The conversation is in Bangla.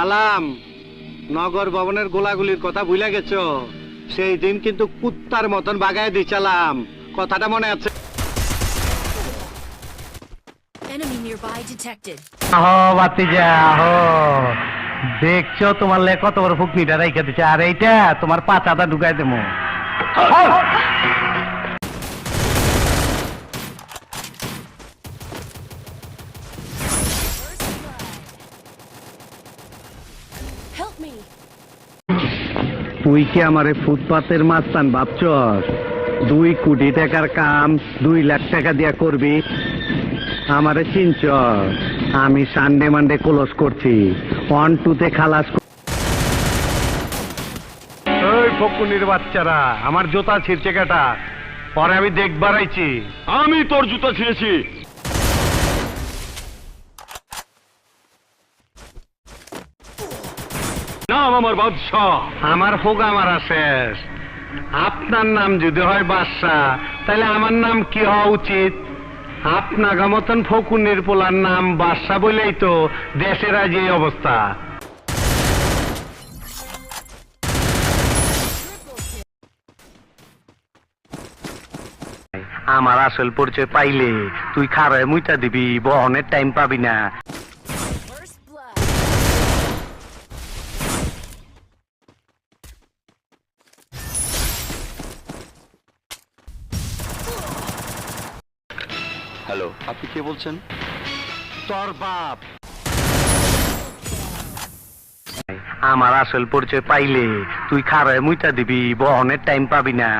আলাম নগর ভবনের গোলাগুলির কথা ভুলে গেছো? সেই দিন কিন্তু কুত্তার মতন বাগায় দিছিলাম, কথাটা মনে আছে? Enemy nearby detected. আহো বাতিজা আহো, দেখছো তোমার লে কত বড় ফুকনিটা রাইখা দিছে, আর এইটা তোমার পাচাটা ঢুকাই দেবো। Help me. তুই কি আমারে ফুটপাতের মাস্তান ভাবছস? 2 কোটি টাকার কাম 2 লাখ টাকা দিয়া করবি? আমারে চিনছ? আমি সানডে মানডে ক্লোজ করছি, 1-2 খালাস। ওই ফকুনির বাচ্চারা আমার জুতা ছিঁড়ছে কেটা? পরে আমি দেখবার আইছি। আমি তোর জুতা ছিঁড়েছি। নাম আমার বাদশাহ। আমার হোগা মারা শেষ। আপনার নাম যদি হয় বাদশাহ, তাহলে আমার নাম কি হওয়া উচিত? আপনাগা মতন ফকুনির পোলার নাম বাদশাহ বলেই তো দেশের আজ এই অবস্থা। আমার আসল পরিচয় পাইলে তুই খারায় মুইটা দিবি, বহনের টাইম পাবি না। First blood. হ্যালো, আপনি কে বলছেন? তোর বাপ। আমার আসল পরিচয় পাইলে তুই খারায় মুইটা দিবি, বহনের টাইম পাবি না।